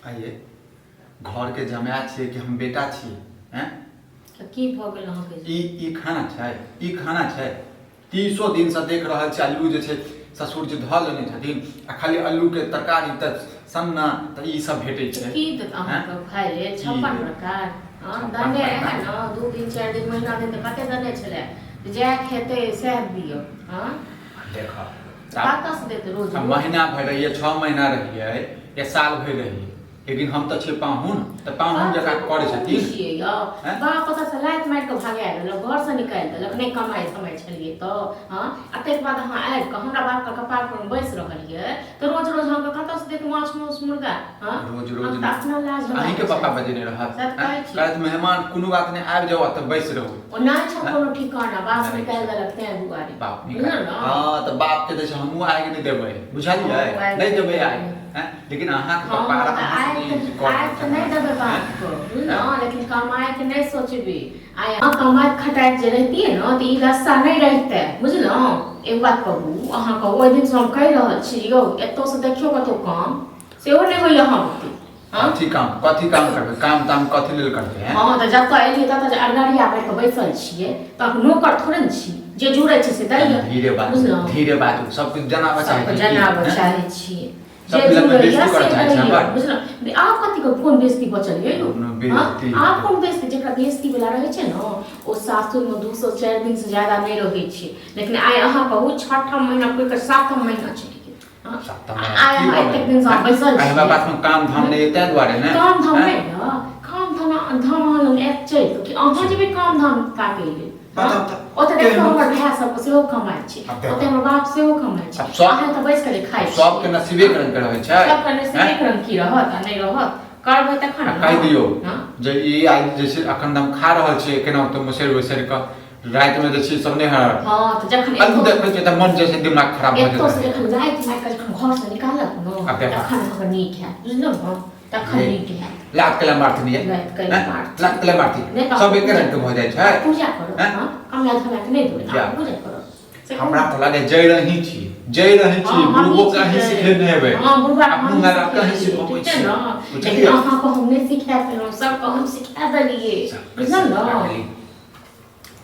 आइए घर के जमाय छिए कि हम बेटा छिए हैं की भ गेल अहाँके ई खाना छै ई खाना छै 300 दिन से देख रहल छी आलू जे छै ससुर जी ध लेने छथिन आ खाली आलू के तरकारी त सन्ना त ई सब भेटै छै की त अहाँके खाइ ले 56 प्रकार दने है न 2 दिन 4 दिन महीना दिन त कते दने छले जे खेते सह दियो हां देखा कतऽ से देते रोज महीना भर रहिए 6 महीना रहिए या साल भर रहिए लेकिन हम तो छे पाहुन त पाहुन जका करे छथिन छिए यो बाप पता से लाइट मार के भागा देलक घर से निकाल देलक नहीं कमाई समय छलिए तो हां अते के बाद अहाँ आबि के हमरा बाप के कपार पर बैस रहलिए तो रोज रोज हम कतऽ से देत माछ मांस मुर्गा हां रोज रोज अपना लाज अहीं के पापा बजेने रहत कहत मेहमान कोनो बात नहीं आबि जाओ त बैस रहू ओ ना छ कोनो ठिकाना बाप निकाल देलक ते दुआरे बाप निकाल हां त बाप के देश हमहु आइ के नहीं देबै बुझलिए नहीं देबै आइ लेकिन अहाँ के पापा आइ तो नहीं देबै बाप को ना लेकिन कमाए के नहीं सोचबी आइ कमाए खटाई जे रहती है ना त ई रास्ता नहीं रहते बुझलो एक बात कहू अहाँ को ओइ दिन से हम कहि रहल छी यौ एतो से देखियो कतो काम सेहो नहीं होय यहाँ कथी काम करबे काम ताम कथी लेल करबे हैं हां त जब एलिए त अरगड़िया बैठ के बैसल छिए त नौकर थोड़े न छी जे जुड़े छै से दैया धीरे बात सब कुछ जनाब चाहे छिए जे आप कथी को फोन बेइज्जती बचल है आप फोन बेइज्जती जेकरा बेइज्जती वाला रहे छै न ओ सासुर में 204 दिन से ज्यादा नहीं रहे छै लेकिन आइ अहाँ कहू 6ठम महीना कोई के 7ठम महीना छै आइ अहाँ एते दिन से बैसल छी हमरा पास में काम धाम नहीं तै द्वारे ने काम धाम नहीं न काम धाम हम एक छै कि अहाँ जे भी काम धाम ताके ले ओते देखो हमर भाई सब सेहो कमाइ छै ओते हमर बाप सेहो कमाइ छै अहाँ त बैस के खाइ छी सब के नसीबे रंग के रहै छै सब के नसीबे रंग की रहत आ नहीं रहत करबै तखन न कहि दियौ जे ई आज जैसे अखन हम खा रहल छी केना तो मसेर के रात में जे छी सब ने हां त जखन अलू देखै छै त मन जैसे दिमाग खराब हो जाइ छै तो जखन रात में घर से निकालत न तखन हमर नीक है बुझलो न तखन नीक है लात कला मारती नहीं है लात कला मारती सब एक रंग के हो जाय छै पूजा करो हां कमला धला के नहीं देबै पूजा करो हमरा त लागे जय रही छी बुढ़बो कहीं सिखेने हेबै हां बुढ़बा अपना मेरा कहीं सिखबै छी लेकिन अहाँ को हमने सिखा देलौ सब को हम सिखा देलिए बुझल न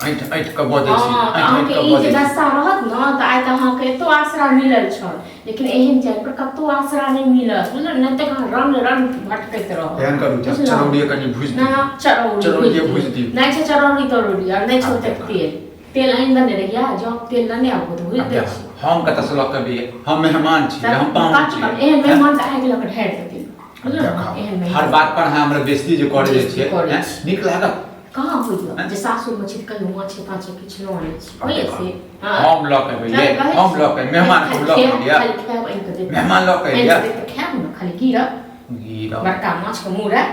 ऐठ के बजै छी अहाँ के ई जे दशा रहत न त आइ त अहाँ के तो आसरा मिलल छ लेकिन एहन जाय पर कतो आसरा नहीं मिलत बुझल न त रन भटकैत रह ध्यान करू चरौड़ी कनी भुज दी ना चरौड़ी भुज दी नहीं छै चरौड़ी तरोड़ी और नहीं छै तेल आइन दने रहिया जब तेल लने आबो त बुझ दे हम कत से लक भी हम मेहमान छी हम पाहुन छी एहन मेहमान त आइ गेल ढेर देती बुझल हर बात पर हमरा बेइज्जती जे करे छै नीक लागत कहाँ होइयो जे सासुर में छिट कहियो माछ पाछ किछ न आनै छी होइए से हम लक एबै हम लक मेहमान हम लक लिया मेहमान लक लिया खाब न खाली गिरा बड़का माछ के मुड़ा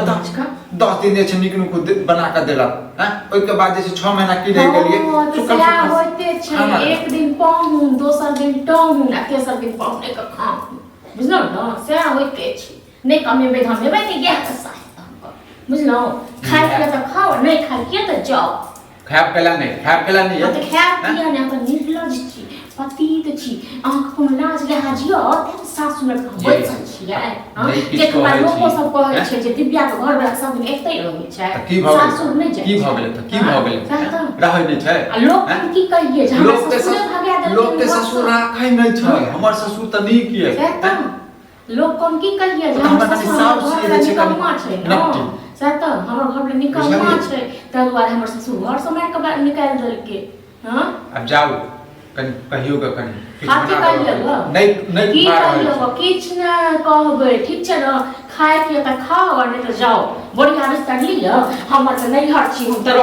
माछ का 10 दिन जे निकनु को बना के देलक हैं ओइ के बाद जे 6 महीना की रह गेलिए चुकल होइते छै एक दिन पाहुन दोसर दिन टाहुन आ तेसर दिन पाहुन के खाऊ बुझलो न से होइते छै नहीं कमेबै धमेबै नहीं गया के बुझलो खाए के त खाओ नहीं खाए के त जाओ खाब केला नहीं है त खाब किया नहीं अपन निर्लज छी पतित छी आंख को लाज लहाजियो त सासु में बैसल छी हां जे कमाई लोग सब कहै छै जे दिव्या के घर में सब दिन एतै रहै छै सासु नहीं जाय की भ गेलै त की भ गेलै रहै नहीं छै आ लोग की कहिए जे हमर ससुर भागा देलक लोग के ससुर राखै नहीं छै हमर ससुर त नीक ये लोग कोन की कहिए जे हमर ससुर घर छै कमा छै न सत हमर घर में निकलमा छै त दुआरे हमर ससुर घर से मार के निकाल देलके हां अब जाओ कहियो के कनी हाथी कहियो नहीं की कहियो किछ न कहबै ठीक छै न खाए के त खाओ और नहीं त जाओ बढ़िया रिश्ता लियो हमर त नहीं हर छी हम त